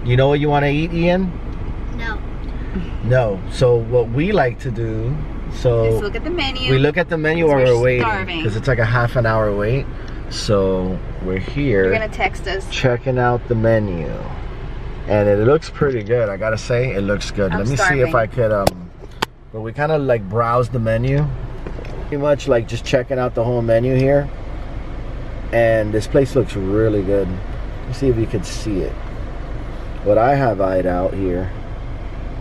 You know what you want to eat, Ian? No. No. So what we like to do, Let's look at the menu. We look at the menu while we're waiting because it's like a half an hour wait. So we're here. You're gonna text us. Checking out the menu, and it looks pretty good. I gotta say, it looks good. Let me see if I could. But we kind of like browse the menu, pretty much like just checking out the whole menu here. And this place looks really good. Let's see if you can see it. What I have eyed out here,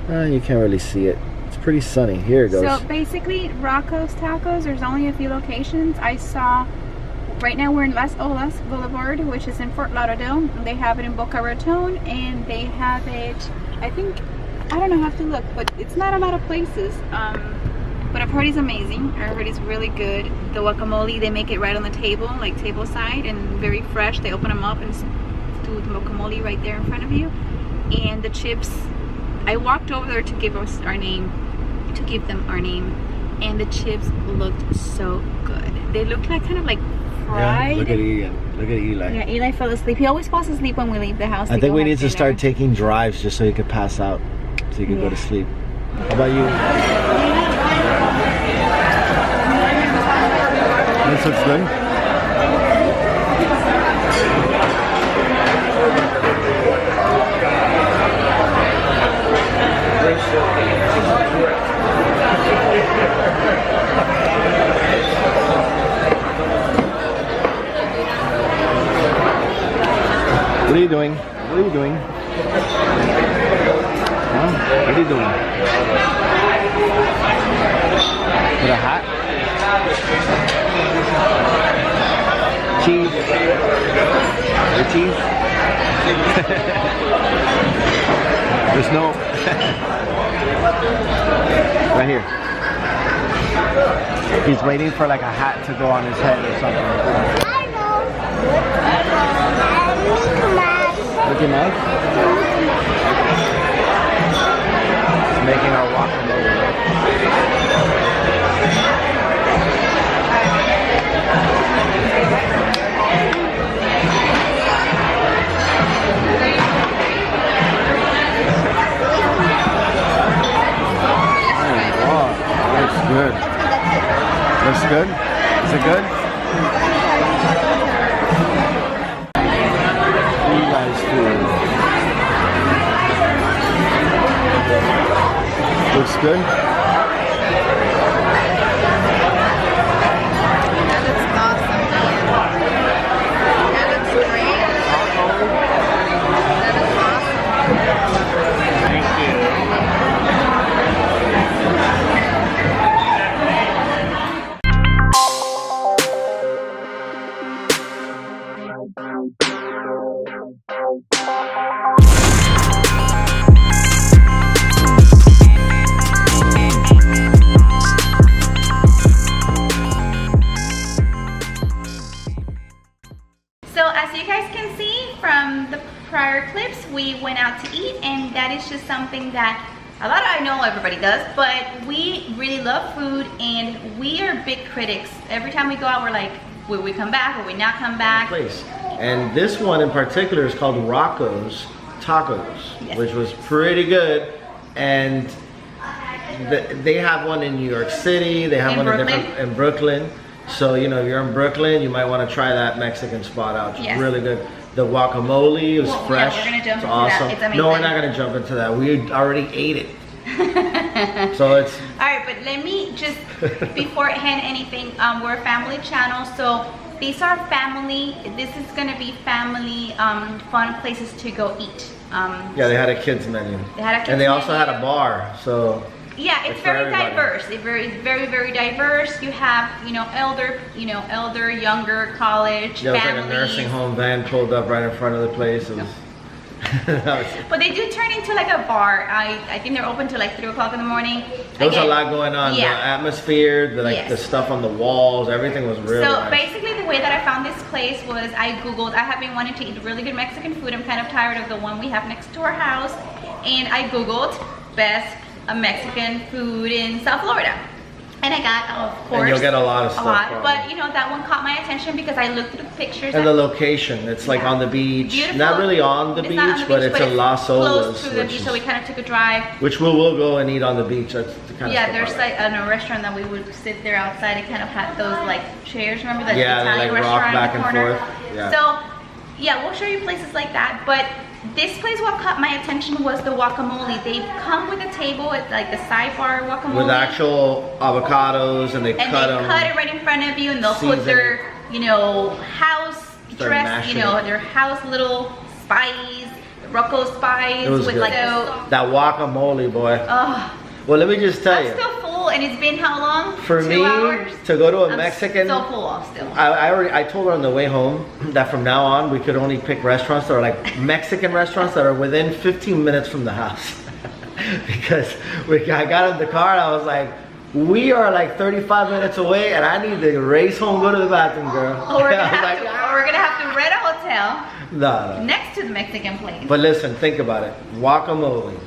you can't really see it. It's pretty sunny. Here it goes. So basically, Rocco's Tacos, there's only a few locations. I saw, right now we're in Las Olas Boulevard, which is in Fort Lauderdale. They have it in Boca Raton, and they have it, I think, I don't know, I have to look, but it's not a lot of places. But I've heard it's amazing. I've heard it's really good. The guacamole, they make it right on the table, like table side, and very fresh. They open them up and do the guacamole right there in front of you. And the chips, I walked over there to give us our name, to give them our name, and the chips looked so good. They looked like kind of like fried. Yeah, look at Ian. Look at Eli. Yeah, Eli fell asleep. He always falls asleep when we leave the house. I think we need to start taking drives just so he could pass out, so he could go to sleep. How about you? This looks good. What are you doing? What are you doing? Huh? What are you doing? With a hat? Cheese. The cheese? There's no. Right here. He's waiting for like a hat to go on his head or something. I know. Mickey Mouse? It's making our guacamole. Good. Looks good? Is it good? You guys do. Looks good? That looks awesome. That looks great. That looks awesome. Thank you. Prior clips, we went out to eat, and that is just something that I know everybody does, but we really love food, and we are big critics. Every time we go out, we're like, will we come back, will we not come back? Place. And this one in particular is called Rocco's Tacos, yes, which was pretty good. And they have one in New York City, they have one in Brooklyn. So, you know, if you're in Brooklyn, you might want to try that Mexican spot out. It's really good. The guacamole was fresh. Yeah, we're gonna jump it's into awesome. that. It's amazing. No, we're not gonna jump into that. We already ate it. So it's all right. But let me just beforehand anything. We're a family channel, so these are family. This is gonna be family fun places to go eat. Yeah, they had a kids menu. They had a kids and they menu. also had a bar. So yeah, it's very diverse. It's very diverse. You have, elder, younger, college, yeah, it was families. like a nursing home van pulled up right in front of the place. It was, but they do turn into like a bar. I think they're open till like 3 o'clock in the morning. There was a lot going on. Yeah. The atmosphere, the stuff on the walls, everything was really nice. Basically the way that I found this place was I Googled, I have been wanting to eat really good Mexican food. I'm kind of tired of the one we have next to our house. And I Googled best Mexican food in South Florida. And I got, of course, and you'll get a lot of stuff. But you know, that one caught my attention because I looked at the pictures. And the location, it's like on the beach. Beautiful. Not really on the beach, but it's in Las Olas. Close to the beach, so we kind of took a drive. Which we will go and eat on the beach. That's the kind of stuff there's like a restaurant that we would sit there outside. It kind of had those like chairs, remember that Italian like restaurant rock back in the and corner? forth. Yeah. So yeah, we'll show you places like that. But this place, what caught my attention was the guacamole. They come with a table at like the sidebar guacamole. With actual avocados, and they cut them. And they cut it right in front of you, and they'll put their, you know, house dress, you know, their house little spice, Rocco spice with good. like that guacamole, boy. Oh. Well, let me just tell you. I'm still full, and it's been how long? For 2 me, hours? to go to a I'm Mexican. So full still. I told her on the way home that from now on we could only pick restaurants that are like Mexican restaurants that are within 15 minutes from the house. Because I got in the car and I was like, we are like 35 minutes away and I need to race home, go to the bathroom, girl. Oh, we're gonna have to rent a hotel no. next to the Mexican place. But listen, think about it. Guacamole.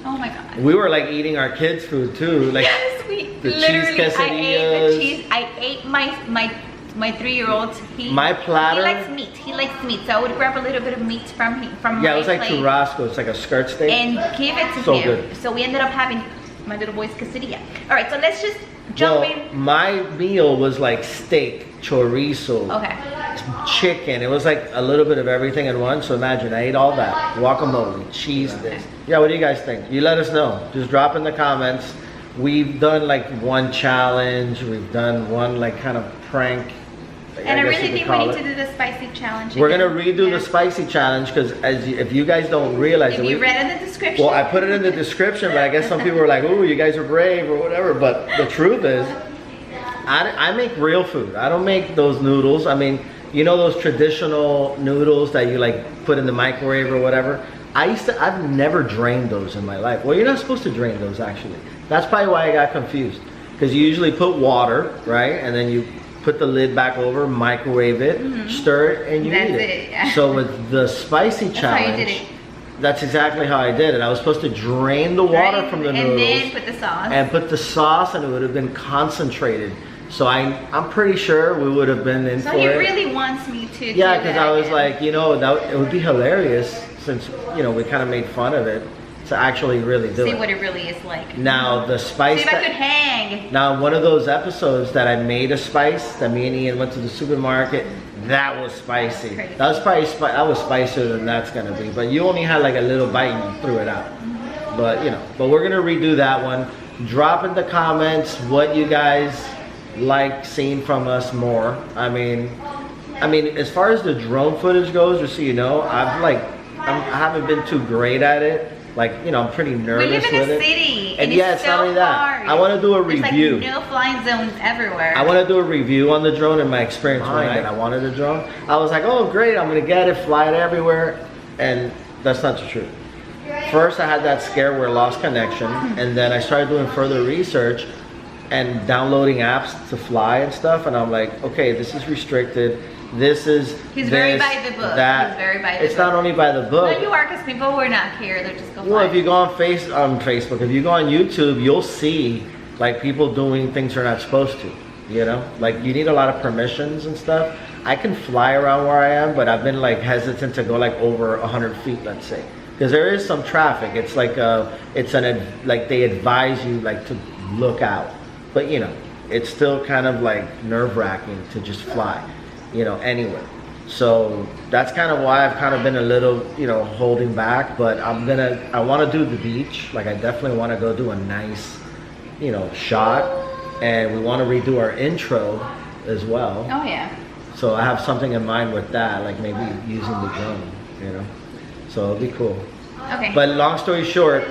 Oh my God. We were like eating our kids' food too. Like yes, we the literally, cheese quesadillas. I ate my 3-year-old. My platter. He likes meat. He likes meat. So I would grab a little bit of meat from yeah, it was like churrasco. It's like a skirt steak. And give it to so him. Good. So we ended up having my little boy's quesadilla. All right, so let's just jump in. My meal was like steak, chorizo, chicken. It was like a little bit of everything in one. So imagine, I ate all that. Guacamole, cheese this. Yeah, what do you guys think? You let us know. Just drop in the comments. We've done like one challenge. We've done one like kind of prank. And I really think we need to do the spicy challenge. We're gonna redo the spicy challenge because if you guys don't realize, if you read in the description. Well, I put it in the description, but I guess some people were like, "Ooh, you guys are brave" or whatever. But the truth is, I make real food. I don't make those noodles. I mean, you know those traditional noodles that you like put in the microwave or whatever. I've never drained those in my life. Well, you're not supposed to drain those actually. That's probably why I got confused. Because you usually put water, right, and then you put the lid back over, microwave it, stir it, and you eat it. Yeah. So with the spicy challenge, that's exactly how I did it. I was supposed to drain the water from the noodles. And then put the sauce. And put the sauce, and it would have been concentrated. So I'm pretty sure we would have been in for it. So he really wants me to do Yeah, because that I was again. like, you know, it would be hilarious since, you know, we kind of made fun of it. To actually really do it. See what it really is like. Now the spice. See if I could hang. Now one of those episodes that I made a spice that me and Ian went to the supermarket. That was spicy. That was probably that was spicier than that's gonna be. But you only had like a little bite and you threw it out. But you know. But we're gonna redo that one. Drop in the comments what you guys like seeing from us more. I mean, as far as the drone footage goes, just so you know, I haven't been too great at it. Like, you know, I'm pretty nervous with it. We live in a city, and yeah, it's not only that. I want to do a review. There's like no flying zones everywhere. I want to do a review on the drone and my experience when I wanted a drone. I was like, oh great, I'm gonna get it, fly it everywhere, and that's not the truth. First, I had that scare where I lost connection, and then I started doing further research and downloading apps to fly and stuff, and I'm like, okay, this is restricted. He's very by the book. That, he's very by the book. It's not only by the book. No, you are, because people were not here. They're just going. Well, if you go on Facebook, if you go on YouTube, you'll see like people doing things they're not supposed to. You know, like you need a lot of permissions and stuff. I can fly around where I am, but I've been like hesitant to go like over 100 feet, let's say, because there is some traffic. It's like like they advise you like to look out, but you know, it's still kind of like nerve-wracking to just fly. You know, anywhere. So that's kind of why I've kind of been a little, you know, holding back, but I want to do the beach. Like I definitely want to go do a nice, you know, shot, and we want to redo our intro as well. Oh yeah. So I have something in mind with that, like maybe using the drone, you know. So it'll be cool. Okay. But long story short,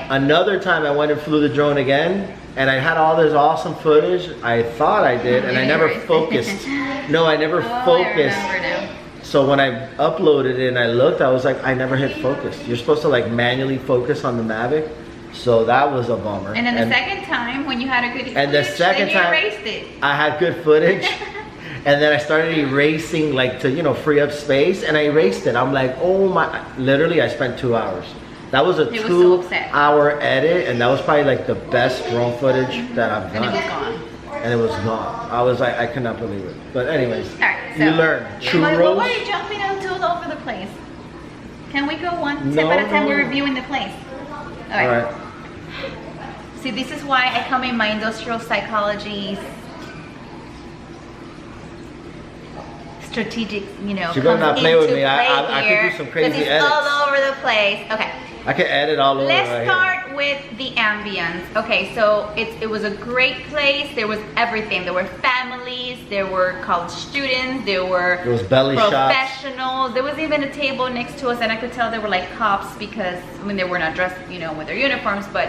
another time I went and flew the drone again, and I had all this awesome footage. I thought I did, and I never focused. No, I never focused. I remember now. So when I uploaded it and I looked, I was like, I never hit focus. You're supposed to like manually focus on the Mavic. So that was a bummer. And then the second time when you had a good footage, and the second time erased it. I had good footage. And then I started erasing like to, you know, free up space, and I erased it. I'm like, oh my, literally I spent 2 hours That was a He was so upset. 2-hour edit, and that was probably like the best drone footage that I've done. And it was gone. And it was gone. I was like, I could not believe it. But anyways, Alright, so you learn. why Churros. are you jumping into all over the place? Can we go one No, step at a time? no. We're reviewing the place. All right. See, this is why I come in my industrial psychology, strategic, you know. You better not play with me. I here, could do some crazy it's edits. all over the place. Okay. I can edit all over. Let's right start with the ambience. Okay, so it was a great place. There was everything. There were families, there were college students, there was belly shops. professionals. There was even a table next to us, and I could tell they were like cops because, I mean, they were not dressed, you know, with their uniforms, but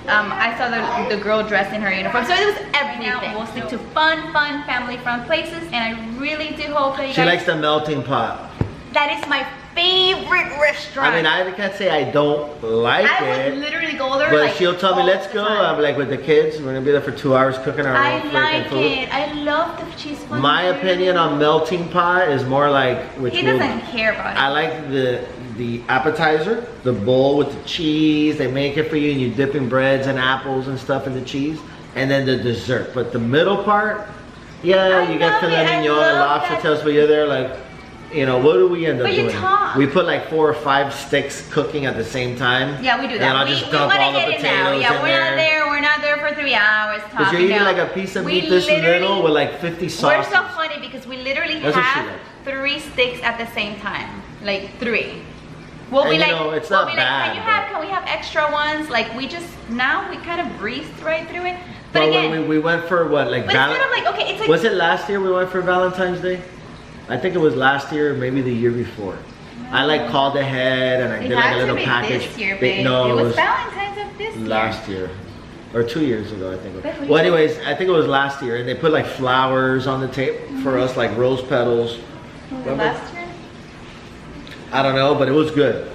I saw the girl dressed in her uniform. So it was everything. We'll stick to fun, family-fun places, and I really do hope that you She guys... likes the melting pot. That is my favorite restaurant. I mean, I can't say I don't like I it. would literally go there, But like, she'll tell me, all let's the go. time. I'm like, with the kids, we're gonna be there for 2 hours cooking our I own freaking like food. it. I love the cheese fondue. My opinion on melting pot is more like, which He doesn't care about it. I like the appetizer, the bowl with the cheese. They make it for you, and you dip in breads and apples and stuff in the cheese, and then the dessert. But the middle part, yeah, you get filet mignon and lobster tails, but you're there like, you know, what do we end up But you doing? talk. We put like 4 or 5 sticks cooking at the same time. Yeah, we do that. And I'll we just dump wanna all the get in now. potatoes Yeah, in we're there. not there. We're not there for 3 hours talking. Because you're eating now. like a piece of We meat this literally- little with like 50 sauces. We're so funny because we literally That's what she have likes. 3 sticks at the same time. Like 3. We'll And be you like, know, it's we'll not be bad, like, can we have extra ones? Like we just, now we kind of breezed right through it. But But again, when we went for what, like but it's kind of like, okay, it's like, was it last year we went for Valentine's Day? I think it was last year, or maybe the year before. I like called ahead and I it did like had a little to be package. this year, babe. No, it was Valentine's of this year. last year. Or 2 years ago, I think. But Well, anyways, I think it was last year, and they put like flowers on the table for us, like rose petals. Was it Remember? last year? I don't know, but it was good.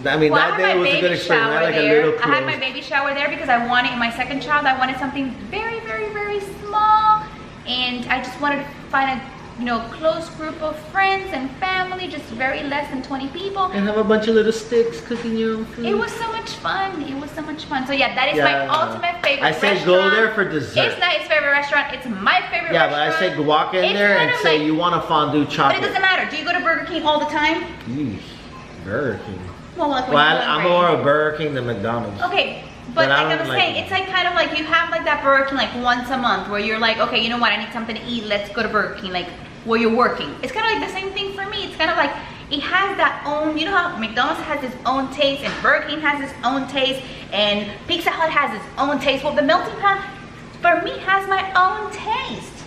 I mean, Well, that I day had my was a good baby experience. I shower had like a there. little I had my close. baby shower there because I wanted, in my second child, I wanted something very, very, very small. And I just wanted to find a, you know, close group of friends and family, just very less than 20 people. And have a bunch of little sticks cooking your own food. It was so much fun. It was so much fun. So yeah, that is my ultimate favorite I say restaurant. go there for dessert. It's not his favorite restaurant. It's my favorite Yeah, but restaurant. I say walk in It's there and kind of say like- you want a fondue But chocolate. it doesn't matter. Do you go to Burger King all the time? Yeesh, Burger King. Well, like when Well, you're I'm hungry. more of Burger King than McDonald's. Okay, but But I like I don't was like saying, it. it's like kind of like you have like that Burger King like once a month where you're like, okay, you know what, I need something to eat, let's go to Burger King, like where you're working. It's kind of like the same thing for me. It's kind of like it has that own, you know how McDonald's has its own taste and Burger King has its own taste and Pizza Hut has its own taste. Well, the melting pot for me has my own taste.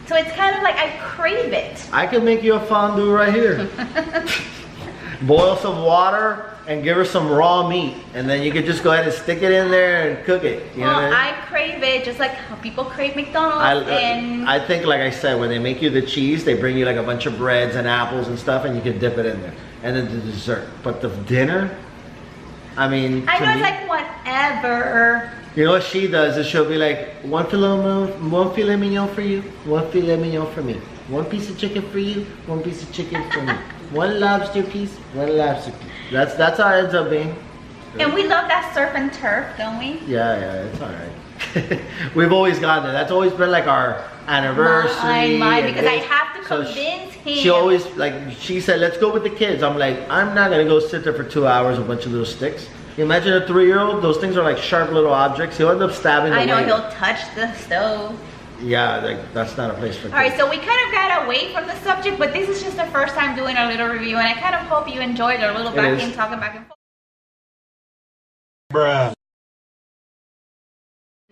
So it's kind of like I crave it. I can make you a fondue right here. Boil some water and give her some raw meat, and then you could just go ahead and stick it in there and cook it. You know Well, what I mean? I crave it just like how people crave McDonald's and I think, like I said, when they make you the cheese, they bring you like a bunch of breads and apples and stuff, and you can dip it in there. And then the dessert. But the dinner, I mean, I to know me- it's like whatever. You know what she does is she'll be like, one filet mignon for you, one filet mignon for me, one piece of chicken for you, one piece of chicken for me, one lobster piece, one lobster piece. That's how it ends up being. And we love that surf and turf, don't we? Yeah, it's all right. We've always gotten it. That's always been like our anniversary. Mine, and because I this. have to So convince him. She always, like, she said, let's go with the kids. I'm like, I'm not gonna go sit there for 2 hours with a bunch of little sticks. You imagine a 3-year-old, those things are like sharp little objects. He'll end up stabbing the I know, waiter. he'll touch the stove. Yeah, like, that's not a place for kids. Alright, so we kind of got away from the subject, but this is just the first time doing our little review, and I kind of hope you enjoyed our little back is. and talking back and forth. Bruh.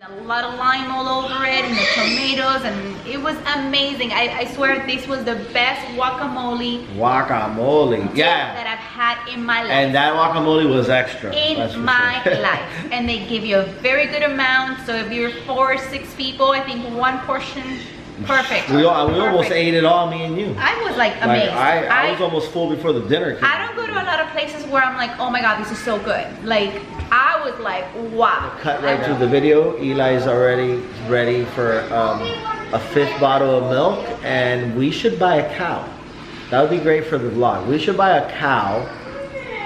A lot of lime all over it, and the tomatoes, and it was amazing. I swear this was the best guacamole Guacamole, yeah. that I've had in my life. And that guacamole was extra. that's for In my sure. life. And they give you a very good amount. So if you're 4 or 6 people, I think one portion, perfect. We almost Perfect. ate it all, me and you. I was like amazed. I was almost full before the dinner came. I don't go to a lot of places where I'm like, oh my God, this is so good. Like, I was like, wow. Cut right through the video. Eli's already ready for a 5th bottle of milk, and we should buy a cow. That would be great for the vlog. We should buy a cow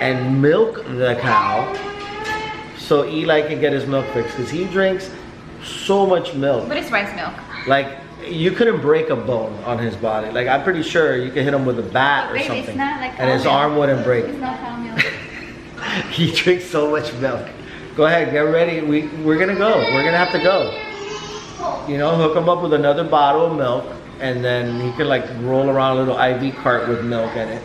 and milk the cow so Eli can get his milk fix, because he drinks so much milk. But it's rice milk. Like, you couldn't break a bone on his body. Like, I'm pretty sure you could hit him with a bat or something, it's not like and his arm wouldn't break. It's not cow milk. He drinks so much milk. Go ahead, get ready. We're gonna go. We're gonna have to go. You know, hook him up with another bottle of milk, and then he can like roll around a little IV cart with milk in it.